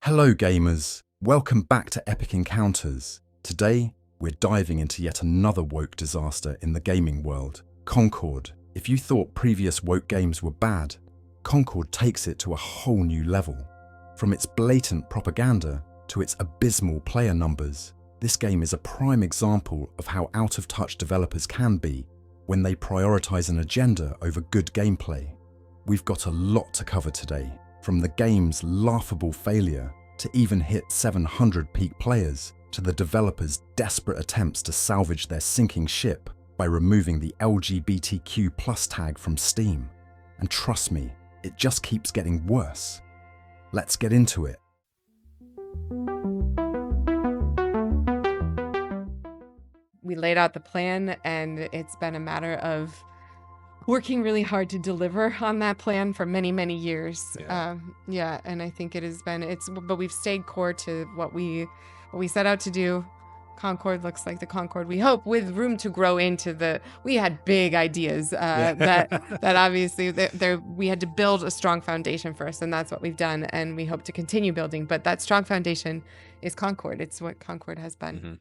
Hello gamers, welcome back to Epic Encounters. Today, we're diving into yet another woke disaster in the gaming world, Concord. If you thought previous woke games were bad, Concord takes it to a whole new level. From its blatant propaganda to its abysmal player numbers, this game is a prime example of how out of touch developers can be when they prioritize an agenda over good gameplay. We've got a lot to cover today. From the game's laughable failure to even hit 700 peak players, to the developers' desperate attempts to salvage their sinking ship by removing the LGBTQ+ tag from Steam. And trust me, it just keeps getting worse. Let's get into it. We laid out the plan, and it's been a matter of working really hard to deliver on that plan for many, many years. And I think it has been, but we've stayed core to what we set out to do. Concord looks like the Concord we hope, with room to grow into we had big ideas that obviously we had to build a strong foundation first, and that's what we've done, and we hope to continue building. But that strong foundation is Concord. It's what Concord has been.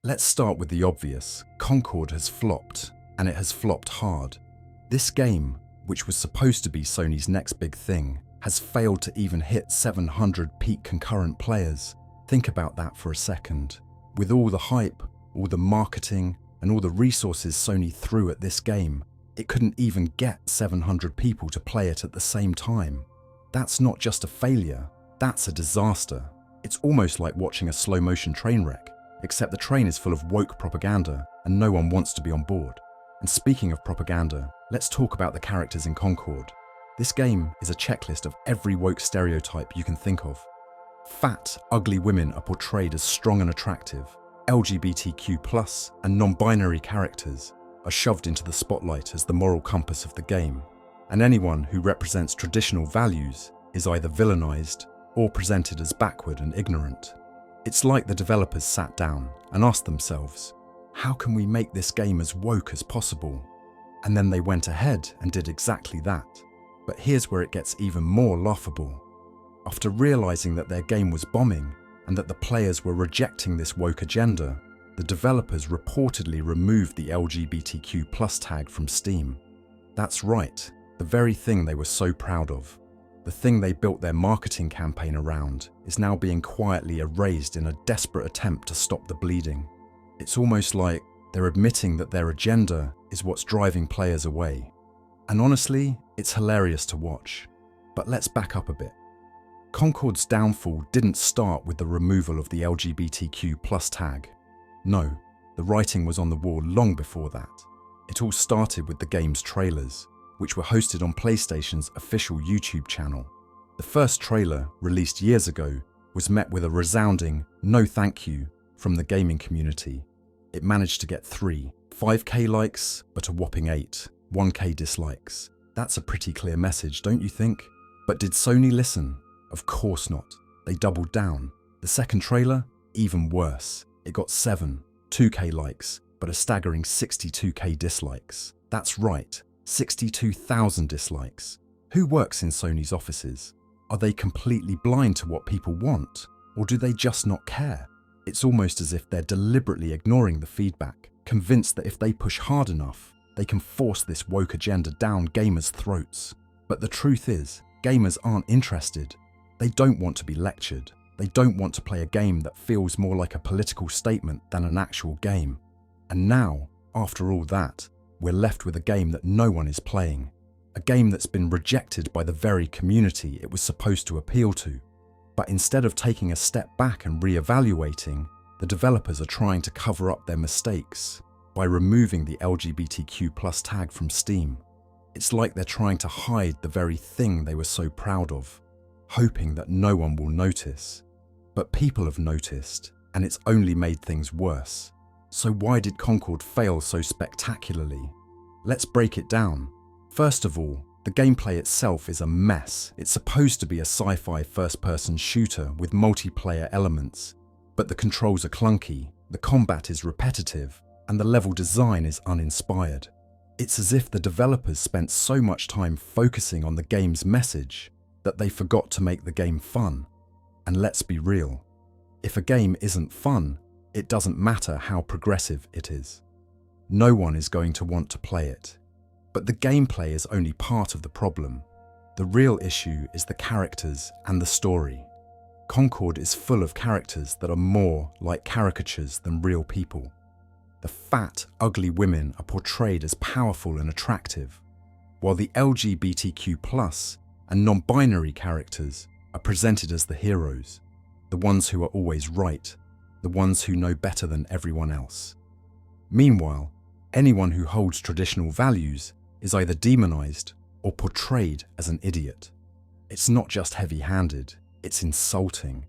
Let's start with the obvious. Concord has flopped, and it has flopped hard. This game, which was supposed to be Sony's next big thing, has failed to even hit 700 peak concurrent players. Think about that for a second. With all the hype, all the marketing, and all the resources Sony threw at this game, it couldn't even get 700 people to play it at the same time. That's not just a failure, that's a disaster. It's almost like watching a slow-motion train wreck, except the train is full of woke propaganda and no one wants to be on board. And speaking of propaganda, let's talk about the characters in Concord. This game is a checklist of every woke stereotype you can think of. Fat, ugly women are portrayed as strong and attractive. LGBTQ+ and non-binary characters are shoved into the spotlight as the moral compass of the game. And anyone who represents traditional values is either villainized or presented as backward and ignorant. It's like the developers sat down and asked themselves, how can we make this game as woke as possible? And then they went ahead and did exactly that. But here's where it gets even more laughable. After realizing that their game was bombing and that the players were rejecting this woke agenda, the developers reportedly removed the LGBTQ+ tag from Steam. That's right, the very thing they were so proud of. The thing they built their marketing campaign around is now being quietly erased in a desperate attempt to stop the bleeding. It's almost like they're admitting that their agenda is what's driving players away. And honestly, it's hilarious to watch. But let's back up a bit. Concord's downfall didn't start with the removal of the LGBTQ+ tag. No, the writing was on the wall long before that. It all started with the game's trailers, which were hosted on PlayStation's official YouTube channel. The first trailer, released years ago, was met with a resounding "no thank you" from the gaming community. It managed to get 5K likes, but a whopping 1K dislikes. That's a pretty clear message, don't you think? But did Sony listen? Of course not. They doubled down. The second trailer? Even worse. It got 2K likes, but a staggering 62K dislikes. That's right. 62,000 dislikes. Who works in Sony's offices? Are they completely blind to what people want? Or do they just not care? It's almost as if they're deliberately ignoring the feedback, convinced that if they push hard enough, they can force this woke agenda down gamers' throats. But the truth is, gamers aren't interested. They don't want to be lectured. They don't want to play a game that feels more like a political statement than an actual game. And now, after all that, we're left with a game that no one is playing. A game that's been rejected by the very community it was supposed to appeal to. But instead of taking a step back and re-evaluating, the developers are trying to cover up their mistakes by removing the LGBTQ+ tag from Steam. It's like they're trying to hide the very thing they were so proud of, hoping that no one will notice. But people have noticed, and it's only made things worse. So why did Concord fail so spectacularly? Let's break it down. First of all, the gameplay itself is a mess. It's supposed to be a sci-fi first-person shooter with multiplayer elements, but the controls are clunky, the combat is repetitive, and the level design is uninspired. It's as if the developers spent so much time focusing on the game's message that they forgot to make the game fun. And let's be real, if a game isn't fun, it doesn't matter how progressive it is. No one is going to want to play it. But the gameplay is only part of the problem. The real issue is the characters and the story. Concord is full of characters that are more like caricatures than real people. The fat, ugly women are portrayed as powerful and attractive, while the LGBTQ+ and non-binary characters are presented as the heroes, the ones who are always right, the ones who know better than everyone else. Meanwhile, anyone who holds traditional values is either demonized or portrayed as an idiot. It's not just heavy-handed, it's insulting.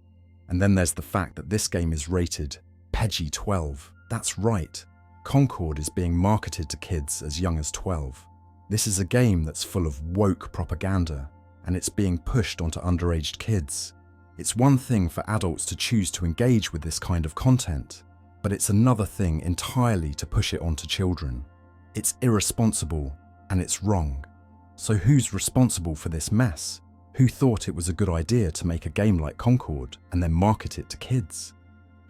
And then there's the fact that this game is rated PG-12. That's right, Concord is being marketed to kids as young as 12. This is a game that's full of woke propaganda, and it's being pushed onto underage kids. It's one thing for adults to choose to engage with this kind of content, but it's another thing entirely to push it onto children. It's irresponsible, and it's wrong. So who's responsible for this mess? Who thought it was a good idea to make a game like Concord and then market it to kids?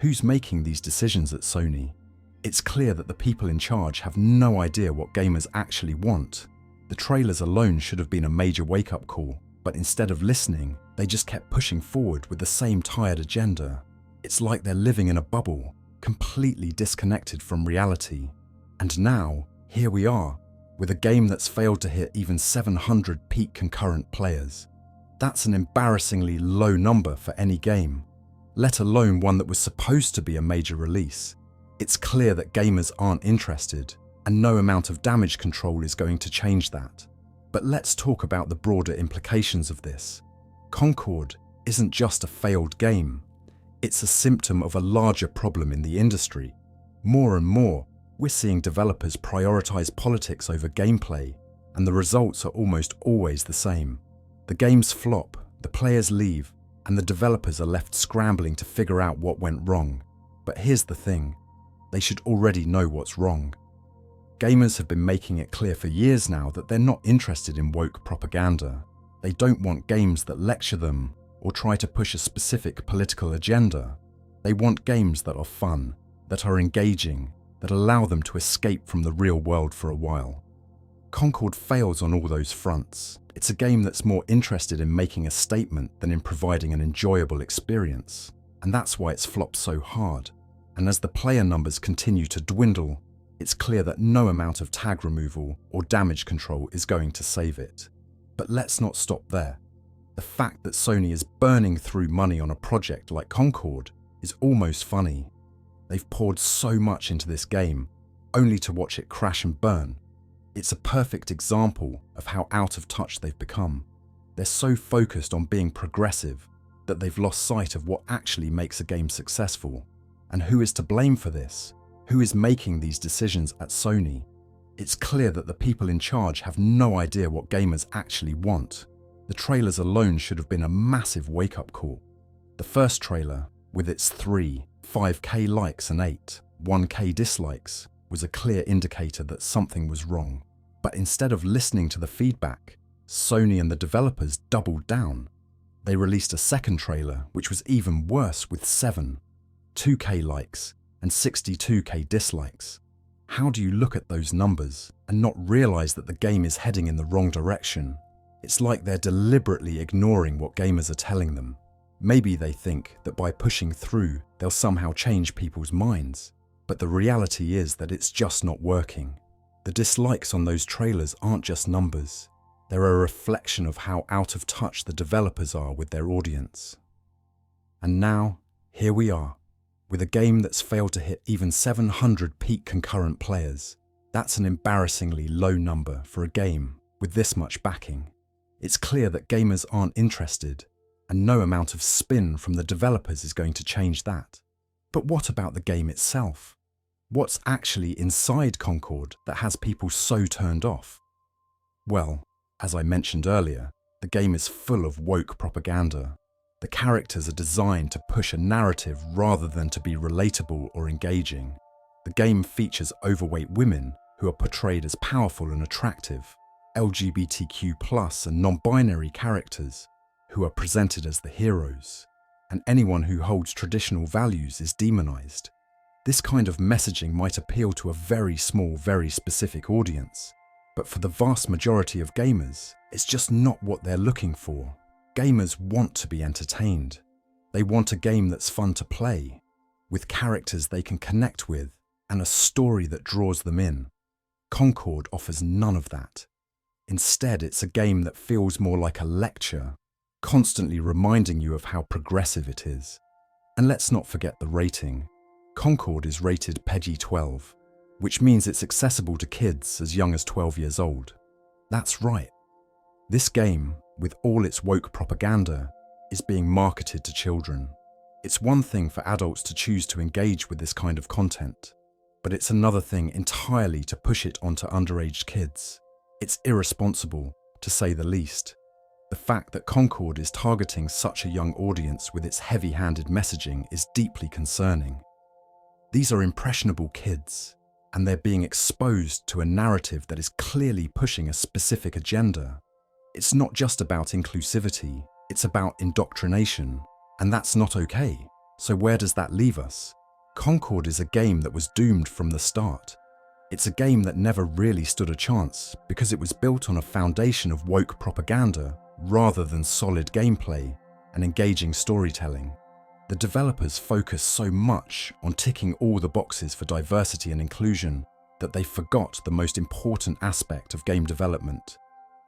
Who's making these decisions at Sony? It's clear that the people in charge have no idea what gamers actually want. The trailers alone should have been a major wake-up call, but instead of listening, they just kept pushing forward with the same tired agenda. It's like they're living in a bubble, completely disconnected from reality. And now, here we are, with a game that's failed to hit even 700 peak concurrent players. That's an embarrassingly low number for any game, let alone one that was supposed to be a major release. It's clear that gamers aren't interested, and no amount of damage control is going to change that. But let's talk about the broader implications of this. Concord isn't just a failed game, it's a symptom of a larger problem in the industry. More and more, we're seeing developers prioritize politics over gameplay, and the results are almost always the same. The games flop, the players leave, and the developers are left scrambling to figure out what went wrong. But here's the thing, they should already know what's wrong. Gamers have been making it clear for years now that they're not interested in woke propaganda. They don't want games that lecture them or try to push a specific political agenda. They want games that are fun, that are engaging, that allow them to escape from the real world for a while. Concord fails on all those fronts. It's a game that's more interested in making a statement than in providing an enjoyable experience, and that's why it's flopped so hard. And as the player numbers continue to dwindle, it's clear that no amount of tag removal or damage control is going to save it. But let's not stop there. The fact that Sony is burning through money on a project like Concord is almost funny. They've poured so much into this game, only to watch it crash and burn. It's a perfect example of how out of touch they've become. They're so focused on being progressive that they've lost sight of what actually makes a game successful. And who is to blame for this? Who is making these decisions at Sony? It's clear that the people in charge have no idea what gamers actually want. The trailers alone should have been a massive wake-up call. The first trailer, with its 5K likes and 1K dislikes, was a clear indicator that something was wrong. But instead of listening to the feedback, Sony and the developers doubled down. They released a second trailer, which was even worse, with 2K likes and 62K dislikes. How do you look at those numbers and not realize that the game is heading in the wrong direction? It's like they're deliberately ignoring what gamers are telling them. Maybe they think that by pushing through, they'll somehow change people's minds. But the reality is that it's just not working. The dislikes on those trailers aren't just numbers. They're a reflection of how out of touch the developers are with their audience. And now, here we are, with a game that's failed to hit even 700 peak concurrent players. That's an embarrassingly low number for a game with this much backing. It's clear that gamers aren't interested, and no amount of spin from the developers is going to change that. But what about the game itself? What's actually inside Concord that has people so turned off? Well, as I mentioned earlier, the game is full of woke propaganda. The characters are designed to push a narrative rather than to be relatable or engaging. The game features overweight women who are portrayed as powerful and attractive, LGBTQ+ and non-binary characters who are presented as the heroes, and anyone who holds traditional values is demonized. This kind of messaging might appeal to a very small, very specific audience, but for the vast majority of gamers, it's just not what they're looking for. Gamers want to be entertained. They want a game that's fun to play, with characters they can connect with, and a story that draws them in. Concord offers none of that. Instead, it's a game that feels more like a lecture, constantly reminding you of how progressive it is. And let's not forget the rating. Concord is rated PG-12, which means it's accessible to kids as young as 12 years old. That's right. This game, with all its woke propaganda, is being marketed to children. It's one thing for adults to choose to engage with this kind of content, but it's another thing entirely to push it onto underage kids. It's irresponsible, to say the least. The fact that Concord is targeting such a young audience with its heavy-handed messaging is deeply concerning. These are impressionable kids, and they're being exposed to a narrative that is clearly pushing a specific agenda. It's not just about inclusivity, it's about indoctrination, and that's not okay. So where does that leave us? Concord is a game that was doomed from the start. It's a game that never really stood a chance because it was built on a foundation of woke propaganda rather than solid gameplay and engaging storytelling. The developers focus so much on ticking all the boxes for diversity and inclusion that they forgot the most important aspect of game development: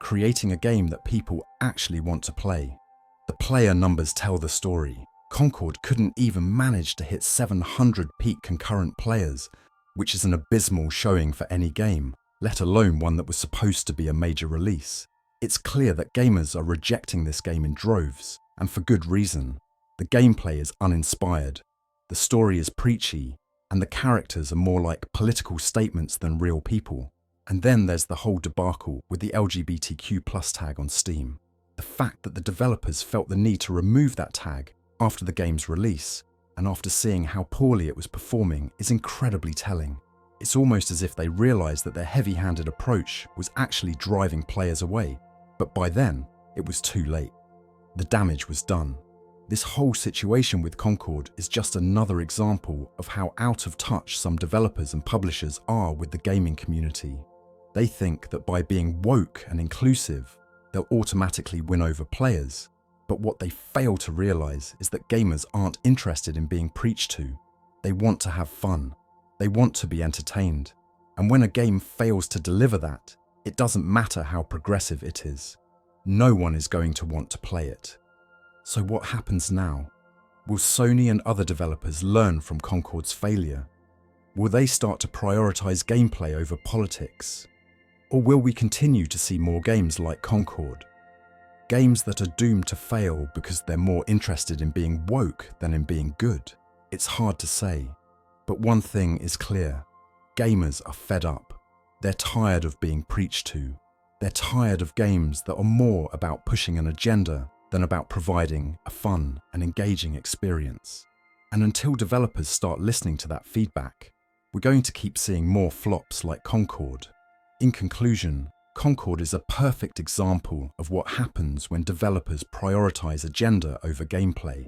creating a game that people actually want to play. The player numbers tell the story. Concord couldn't even manage to hit 700 peak concurrent players, which is an abysmal showing for any game, let alone one that was supposed to be a major release. It's clear that gamers are rejecting this game in droves, and for good reason. The gameplay is uninspired, the story is preachy, and the characters are more like political statements than real people. And then there's the whole debacle with the LGBTQ+ tag on Steam. The fact that the developers felt the need to remove that tag after the game's release, and after seeing how poorly it was performing, is incredibly telling. It's almost as if they realized that their heavy-handed approach was actually driving players away, but by then, it was too late. The damage was done. This whole situation with Concord is just another example of how out of touch some developers and publishers are with the gaming community. They think that by being woke and inclusive, they'll automatically win over players. But what they fail to realize is that gamers aren't interested in being preached to. They want to have fun. They want to be entertained. And when a game fails to deliver that, it doesn't matter how progressive it is. No one is going to want to play it. So what happens now? Will Sony and other developers learn from Concord's failure? Will they start to prioritize gameplay over politics? Or will we continue to see more games like Concord? Games that are doomed to fail because they're more interested in being woke than in being good? It's hard to say. But one thing is clear. Gamers are fed up. They're tired of being preached to. They're tired of games that are more about pushing an agenda than about providing a fun and engaging experience. And until developers start listening to that feedback, we're going to keep seeing more flops like Concord. In conclusion, Concord is a perfect example of what happens when developers prioritize agenda over gameplay.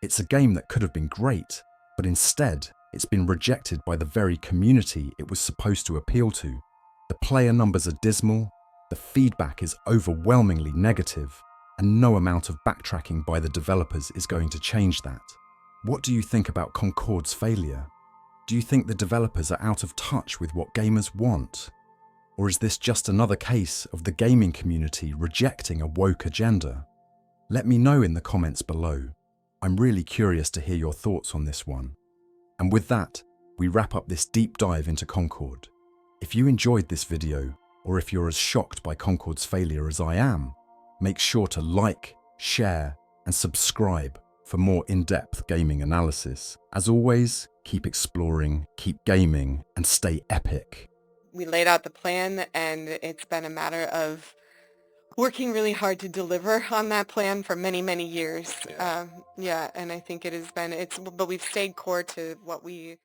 It's a game that could have been great, but instead, it's been rejected by the very community it was supposed to appeal to. The player numbers are dismal, the feedback is overwhelmingly negative, and no amount of backtracking by the developers is going to change that. What do you think about Concord's failure? Do you think the developers are out of touch with what gamers want? Or is this just another case of the gaming community rejecting a woke agenda? Let me know in the comments below. I'm really curious to hear your thoughts on this one. And with that, we wrap up this deep dive into Concord. If you enjoyed this video, or if you're as shocked by Concord's failure as I am, make sure to like, share, and subscribe for more in-depth gaming analysis. As always, keep exploring, keep gaming, and stay epic. We laid out the plan, and it's been a matter of working really hard to deliver on that plan for many, many years. Yeah. And I think it has been, but we've stayed core to what we